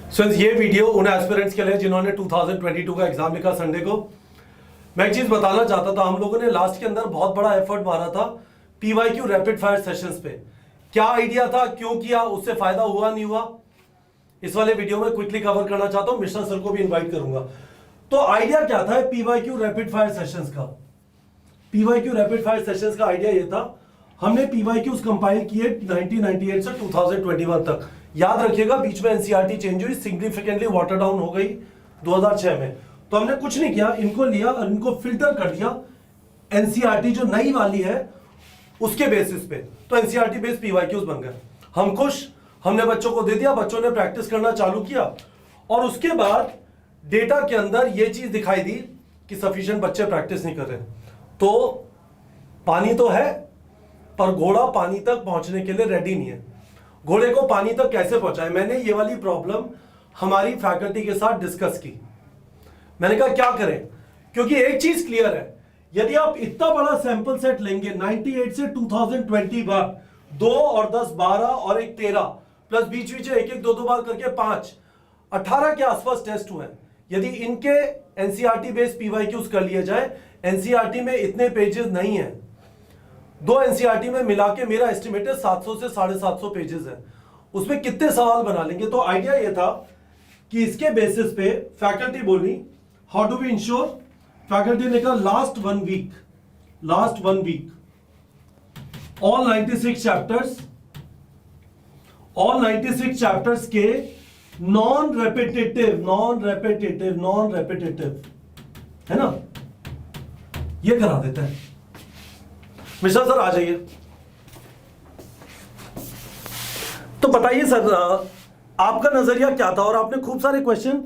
ये वीडियो उन एस्पिरेंट्स के लिए जिन्होंने 2022 का एग्जाम लिखा संडे को। मैं एक चीज बताना चाहता था, हम लोगों ने लास्ट के अंदर बहुत बड़ा एफर्ट मारा था पीवाईक्यू रैपिड फायर सेशंस पे। क्या आइडिया था, क्यों किया, उससे फायदा हुआ नहीं हुआ, इस वाले वीडियो में क्विकली कवर करना चाहता हूं। मिश्रा सर को भी इन्वाइट करूंगा। तो आइडिया क्या था पीवाईक्यू रैपिड फायर सेशंस का? पीवाईक्यू रैपिड फायर सेशंस का आइडिया ये था, हमने पीवाईक्यूज कंपाइल किए 1998 से 2021 तक। याद रखिएगा बीच में एनसीईआरटी चेंज हुई, सिग्निफिकेंटली वाटर डाउन हो गई 2006 में। तो हमने कुछ नहीं किया, इनको लिया और इनको फिल्टर कर दिया एनसीईआरटी जो नई वाली है उसके बेसिस पे। तो एनसीईआरटी बेस्ड पीवाईक्यूज बन गए। हम खुश, हमने बच्चों को दे दिया, बच्चों ने प्रैक्टिस करना चालू किया और उसके बाद डेटा के अंदर ये चीज दिखाई दी कि सफिशिएंट बच्चे प्रैक्टिस नहीं कर रहे। तो पानी तो है पर घोड़ा पानी तक पहुंचने के लिए रेडी नहीं है। घोड़े को पानी तक कैसे पहुंचाए? मैंने ये वाली प्रॉब्लम हमारी फैकल्टी के साथ डिस्कस की। मैंने कहा क्या करें, क्योंकि एक चीज क्लियर है, यदि आप इतना बड़ा सैंपल सेट लेंगे 98 से 2021, 2 और 10 12 और एक 13 प्लस बीच बीच एक एक दो बार करके 5 18 के आसपास टेस्ट हुए। यदि इनके एनसीईआरटी बेस्ड पीवाईक्यूज कर लिए जाए, एनसीईआरटी में इतने पेजेस नहीं है, 2 एनसीईआरटी में मिला के मेरा एस्टिमेट है 700 से 750 पेजेस है। उसमें कितने सवाल बना लेंगे? तो आइडिया ये था कि इसके बेसिस पे फैकल्टी बोली how do we ensure, faculty ने कहा last one week all 96 chapters के नॉन रेपिटेटिव है ना, ये करा देता है। मिश्रा सर आ जाइए। तो बताइए सर, आपका नजरिया क्या था? और आपने खूब सारे क्वेश्चन,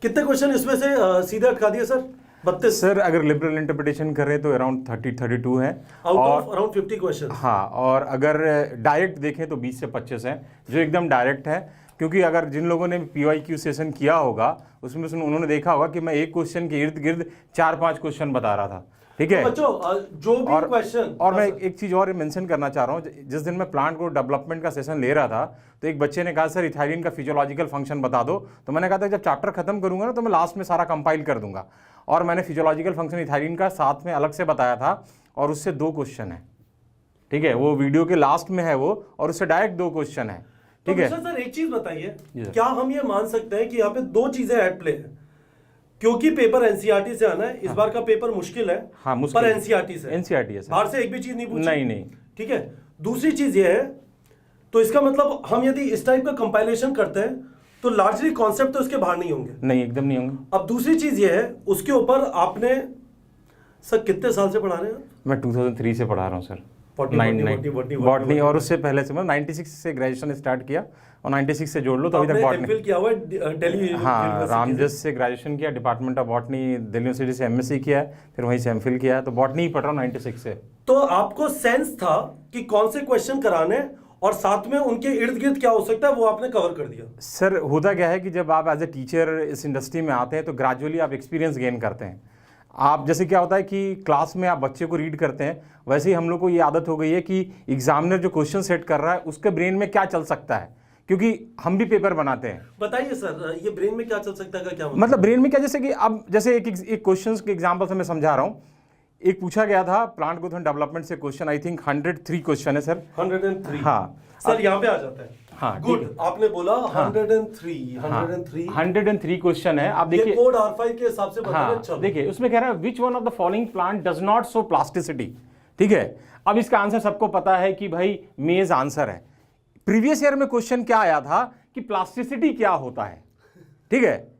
कितने क्वेश्चन इसमें से सीधे अटका दिए सर? 32 सर। अगर लिबरल इंटरप्रिटेशन करें तो अराउंड 32 है, आउट ऑफ अराउंड 50 क्वेश्चन। हाँ, और अगर डायरेक्ट देखें तो 20 से 25 है जो एकदम डायरेक्ट है। क्योंकि अगर जिन लोगों ने पीवाईक्यू सेशन किया होगा उसमें उन्होंने देखा होगा कि मैं एक क्वेश्चन के इर्द गिर्द 4-5 क्वेश्चन बता रहा था। ठीक है, तो बच्चों जो भी क्वेश्चन, और मैं एक चीज और मेंशन करना चाह रहा हूँ। जिस दिन मैं प्लांट को डेवलपमेंट का सेशन ले रहा था तो एक बच्चे ने कहा सर इथाइलिन का फिजियोलॉजिकल फंक्शन बता दो। तो मैंने कहा था जब चैप्टर खत्म करूंगा ना तो मैं लास्ट में सारा कंपाइल कर दूंगा, और मैंने फिजियोलॉजिकल फंक्शन इथाइलिन का साथ में अलग से बताया था, और उससे 2 क्वेश्चन है। ठीक है, वो वीडियो के लास्ट में है वो, और उससे डायरेक्ट 2 क्वेश्चन है। ठीक है सर, एक चीज बताइए, क्या हम ये मान सकते हैं कि यहाँ पे 2 चीजें एट प्ले है? क्योंकि पेपर एनसीईआरटी से आना है, इस बार का पेपर मुश्किल है। हाँ, मुश्किल पर एनसीईआरटी से है सर। बाहर से एक भी चीज नहीं पूछी। नहीं। ठीक है, दूसरी चीज ये है, तो इसका मतलब हम यदि इस टाइप का कंपाइलेशन करते हैं तो लार्जली कॉन्सेप्ट तो इसके बाहर नहीं होंगे। नहीं, एकदम नहीं होंगे। अब दूसरी चीज ये है, उसके ऊपर आपने सर कितने साल से पढ़ा रहे हैं? मैं 2003 से पढ़ा रहा हूँ सर, बॉटनी, और उससे पहले से मैं 96 से ग्रेजुएशन स्टार्ट किया, और 96 से जोड़ लो तो अभी तक बॉटनी एमफिल किया हुआ है दिल्ली। हाँ, रामजस से ग्रेजुएशन किया, department of botany Delhi university से एमएससी किया है, फिर वहीं से एमफिल किया है। तो बॉटनी ही पढ़ रहा हूँ 96 से। तो आपको सेंस था कि कौन से क्वेश्चन कराने और साथ में उनके इर्द गिर्द क्या हो सकता है, वो आपने कवर कर दिया। सर होता क्या है कि जब आप एज ए टीचर इस इंडस्ट्री में आते हैं तो ग्रेजुअली आप एक्सपीरियंस गेन करते हैं। आप जैसे क्या होता है कि क्लास में आप बच्चे को रीड करते हैं, वैसे ही हम लोग को ये आदत हो गई है कि एग्जामिनर जो क्वेश्चन सेट कर रहा है उसके ब्रेन में क्या चल सकता है, क्योंकि हम भी पेपर बनाते हैं। बताइए सर, ये ब्रेन में क्या चल सकता है का क्या मतलब ब्रेन में क्या, जैसे कि अब जैसे एक क्वेश्चन के एग्जाम्पल से मैं समझा रहा हूँ। एक पूछा गया था प्लांट ग्रोथ एंड डेवलपमेंट से क्वेश्चन, आई थिंक 103 क्वेश्चन है सर। 103? हाँ सर, यहाँ पे आ जाता है। हाँ, गुड, आपने बोला 103 क्वेश्चन है। आप देखिए कोड R5 के हिसाब से बता रहे। चलो देखिए, उसमें कह रहा है which one of the following plant does not show plasticity. ठीक है, अब इसका आंसर सबको पता है कि भाई मेज आंसर है। प्रीवियस ईयर में क्वेश्चन क्या आया था कि प्लास्टिसिटी क्या होता है। ठीक है,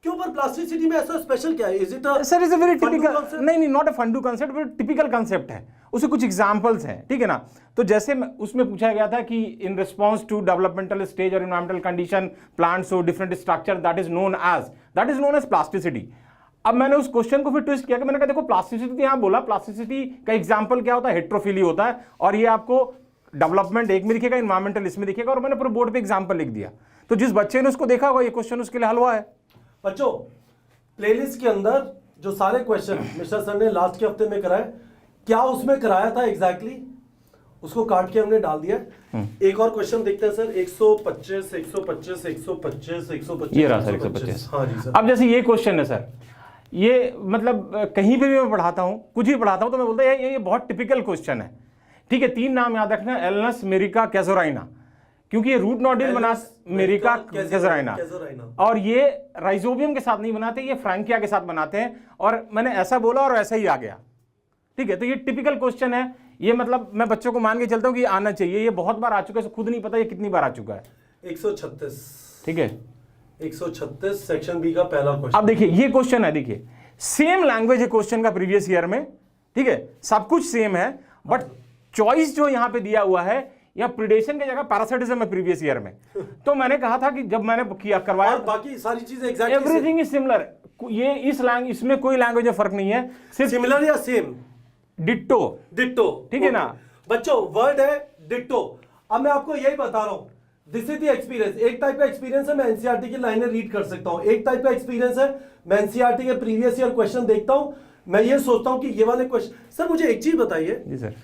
क्यों? पर प्लास्टिसिटी में ऐसा स्पेशल क्या है? Is it sir is a very typical, नहीं नॉट अ फंडू कंसेप्ट, वेरी टिपिकल कंसेप्ट है। उससे कुछ एग्जांपल्स हैं। ठीक है ना, तो जैसे उसमें पूछा गया था कि in response to developmental stage और environmental condition plant show different structure that is known as plasticity. अब मैंने उस क्वेश्चन को फिर ट्विस्ट किया कि मैंने कहा देखो प्लास्टिसिटी, यहां बोला प्लास्टिसिटी का एग्जाम्पल क्या होता है, हेट्रोफिली होता है, और ये आपको डेवलपमेंट एक में दिखेगा, एनवायरमेंटल इसमें दिखेगा, और मैंने पूरे बोर्ड पे एग्जाम्पल लिख दिया। तो जिस बच्चे ने उसको देखा होगा ये क्वेश्चन उसके लिए हल हुआ है। बच्चों, प्लेलिस्ट के अंदर जो सारे क्वेश्चन मिश्रा सर ने लास्ट के हफ्ते में कराए, क्या उसमें कराया था एग्जैक्टली? उसको काट के हमने डाल दिया है। एक और क्वेश्चन देखते हैं सर, 125 125 125 125 ये रहा सर 125। हाँ जी सर। अब जैसे ये क्वेश्चन है सर, ये मतलब कहीं पे भी मैं पढ़ाता हूँ, कुछ भी पढ़ाता हूँ तो मैं बोलता हूँ ये बहुत टिपिकल क्वेश्चन है। ठीक है, 3 नाम याद रखना, एलनस, मेरिका, कैज़ोराइना, क्योंकि ये रूट नोडिल बना मेरिका, कैज़ोराइना, और ये राइजोबियम के साथ नहीं बनाते, ये फ्रैंकिया के साथ बनाते हैं। और मैंने ऐसा बोला और ऐसा ही आ गया। ठीक है, तो ये टिपिकल क्वेश्चन है। ये मतलब मैं बच्चों को मान के चलता हूँ कि आना चाहिए, ये बहुत बार आ चुका है, खुद नहीं पता ये कितनी बार आ चुका है। 136, ठीक है, 136 सेक्शन बी का पहला क्वेश्चन। अब देखिए ये क्वेश्चन है, देखिए सेम लैंग्वेज है क्वेश्चन का प्रीवियस ईयर में। ठीक है, सब कुछ सेम है, बट चॉइस जो यहां पे दिया हुआ है, या प्रिडेशन की जगह पैरासिटिज्म है प्रीवियस ईयर में। तो मैंने कहा था कि जब मैंने किया करवाया, बाकी सारी चीजें एग्जैक्टली एवरीथिंग इज सिमिलर। ये इसमें कोई लैंग्वेज में फर्क नहीं है, सिर्फ सिमिलर या सेम, डिट्टो। डिट्टो, ठीक है ना बच्चों, वर्ड है डिट्टो। अब मैं आपको यही बता रहा हूं, दिस इज द एक्सपीरियंस। एक टाइप का एक्सपीरियंस है, मैं एनसीईआरटी की लाइनें रीड कर सकता हूं। एक टाइप का एक्सपीरियंस है, मैं एनसीईआरटी के प्रीवियस ईयर क्वेश्चन देखता हूं, मैं ये सोचता हूं कि ये वाले क्वेश्चन। सर मुझे एक चीज बताइए जी सर,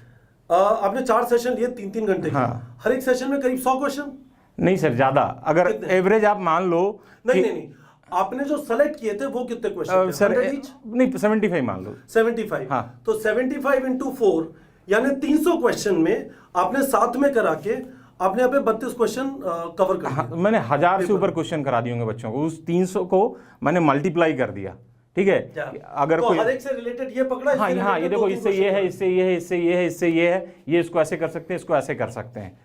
आपने 4 सेशन लिए 3-3 घंटे के, हाँ। हर एक सेशन में करीब 100 क्वेश्चन? नहीं सर, ज्यादा। अगर एवरेज आप मान लो नहीं, आपने जो सेलेक्ट किए थे वो कितने क्वेश्चन थे? Sir 100 each? नहीं, 75 मान लो। 75, हाँ। तो 75 into 4 यानी 300 क्वेश्चन में आपने साथ में करा के आपने यहाँ पे 32 क्वेश्चन कवर कर दिए। मैंने 1000 से ऊपर क्वेश्चन करा दिए होंगे बच्चों को, उस 300 को मैंने मल्टीप्लाई कर दिया। ठीक है, अगर तो कोई हर एक से रिलेटेड ये पकड़ा, हाँ हाँ, ये देखो इससे ये है, इससे ये है, इससे ये है, इससे ये है, ये इसको ऐसे कर सकते हैं, इसको ऐसे कर सकते हैं।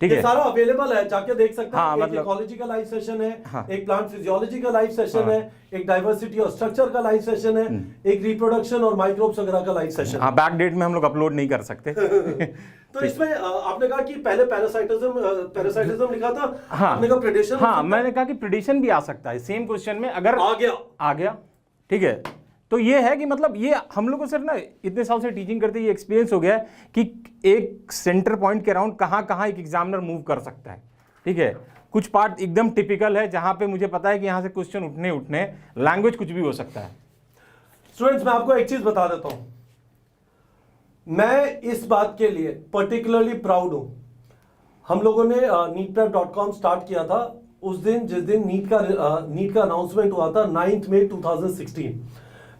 ठीक है, सारा अवेलेबल है, जाके देख सकते हैं। हाँ, एक मतलब इकोलॉजी का लाइव सेशन है, हाँ, एक प्लांट फिजियोलॉजी का लाइव सेशन है, एक डाइवर्सिटी और स्ट्रक्चर का लाइव सेशन है, एक रिप्रोडक्शन और माइक्रोब्स वगैरह का लाइव सेशन। हाँ, बैक डेट में हम लोग अपलोड नहीं कर सकते। तो इसमें आपने कहा कि पहले पैरासाइटिज्म लिखा था, हाँ, आपने कहा प्रेडेशन। हाँ, मैंने कहा कि प्रेडिशन भी आ सकता है सेम क्वेश्चन में, अगर आ गया। ठीक है, तो ये है कि मतलब ये हम लोग को सिर्फ ना इतने साल से टीचिंग करते ये एक्सपीरियंस हो गया है कि एक सेंटर पॉइंट के अराउंड कहाँ कहाँ एक एग्जामिनर मूव कर सकता है। ठीक है, कुछ पार्ट एकदम टिपिकल है जहाँ पे मुझे पता है कि यहाँ से क्वेश्चन उठने लैंग्वेज कुछ भी हो सकता है। स्टूडेंट्स, मैं आपको एक चीज बता देता हूँ, मैं इस बात के लिए पर्टिकुलरली प्राउड हूँ। हम लोगों ने neetprep.com स्टार्ट किया था उस दिन जिस दिन नीट का अनाउंसमेंट हुआ था, 9 मई 2016।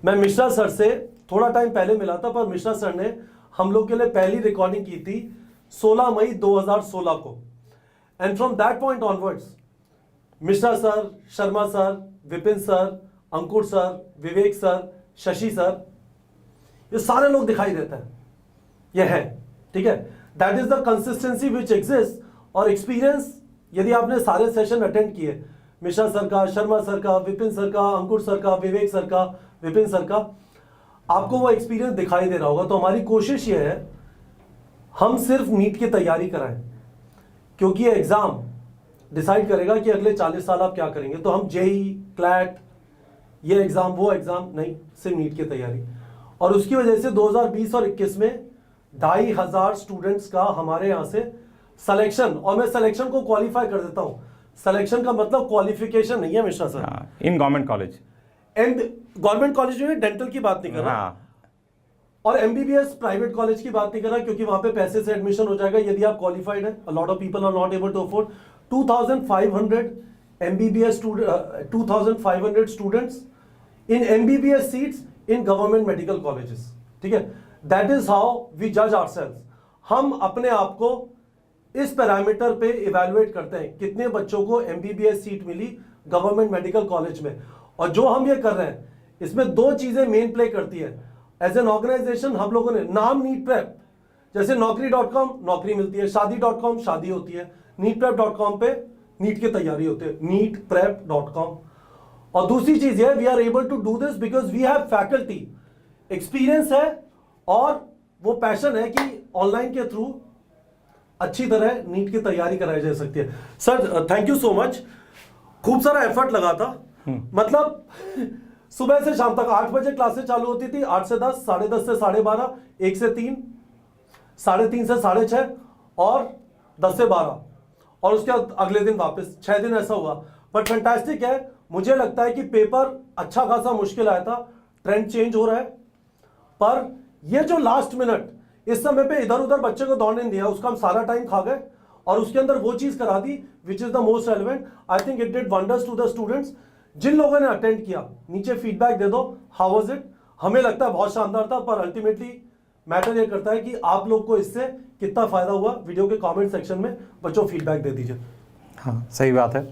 मैं मिश्रा सर से थोड़ा टाइम पहले मिला था, पर मिश्रा सर ने हम लोग के लिए पहली रिकॉर्डिंग की थी 16 मई 2016 को। And from that point onwards Mishra sir, Sharma sir, Vipin sir, Ankur sir, Vivek sir, Shashi sir, ये सारे लोग दिखाई देते हैं, ये है। ठीक है, that is the consistency which exist. और एक्सपीरियंस, यदि आपने सारे सेशन अटेंड किए, मिश्रा सर का, शर्मा सर का, विपिन सर का, अंकुर सर का, विवेक सर का, विपिन सर का, आपको वो एक्सपीरियंस दिखाई दे रहा होगा। तो हमारी कोशिश ये है, हम सिर्फ नीट की तैयारी कराएं, क्योंकि ये एग्जाम डिसाइड करेगा कि अगले 40 साल आप क्या करेंगे। तो हम जेई, क्लैट, ये एग्जाम, वो एग्जाम नहीं, सिर्फ नीट की तैयारी। और उसकी वजह से 2020 और 21 में 2500 स्टूडेंट्स का हमारे यहाँ से सिलेक्शन, और मैं सिलेक्शन को क्वालिफाई कर देता हूँ, सिलेक्शन का मतलब क्वालिफिकेशन नहीं है Mishra sir, in government college and government college में डेंटल की बात नहीं कर रहा, और एमबीबीएस प्राइवेट कॉलेज की बात नहीं कर रहा, क्योंकि वहां पे पैसे से एडमिशन हो जाएगा यदि आप क्वालिफाइड है। A lot of people are not able to afford 2500 MBBS 2500 students in MBBS seats in government medical colleges. ठीक है, दैट इज हाउ वी जज आवरसेल्व्स। हम अपने आप को इस पैरामीटर पे इवैल्यूएट करते हैं, कितने बच्चों को एमबीबीएस सीट मिली गवर्नमेंट मेडिकल कॉलेज में। और जो हम ये कर रहे हैं, इसमें दो चीजें मेन प्ले करती है। एज एन ऑर्गेनाइजेशन हम लोगों ने नाम नीट प्रेप, जैसे नौकरी.com नौकरी मिलती है, शादी.com शादी होती है, neetprep.com पे नीट की तैयारी होती है, neetprep.com। और दूसरी चीज है, we are able to do this because we have faculty, experience है और वो पैशन है कि ऑनलाइन के थ्रू अच्छी तरह नीट की तैयारी कराई जा सकती है। Sir thank you so much, खूब सारा एफर्ट लगा था। मतलब सुबह से शाम तक 8 बजे क्लासेस चालू होती थी, 8 से 10, 10:30 से 12:30, 1 से 3, 3:30 से 6:30 और 10 से 12, और उसके बाद अगले दिन वापस 6 दिन ऐसा हुआ। बट फैंटास्टिक है, मुझे लगता है कि पेपर अच्छा खासा मुश्किल आया था, ट्रेंड चेंज हो रहा है, पर ये जो लास्ट मिनट इस समय पे इधर उधर बच्चे को दौड़ने नहीं दिया, उसका हम सारा टाइम खा गए और उसके अंदर वो चीज करा दी which is the most relevant. I think it did wonders to the students. जिन लोगों ने अटेंड किया नीचे फीडबैक दे दो, हाउ वाज इट। हमें लगता है बहुत शानदार था, पर अल्टीमेटली मैटर ये करता है कि आप लोग को इससे कितना फायदा हुआ। वीडियो के कमेंट सेक्शन में बच्चों फीडबैक दे दीजिए। हाँ, सही बात है।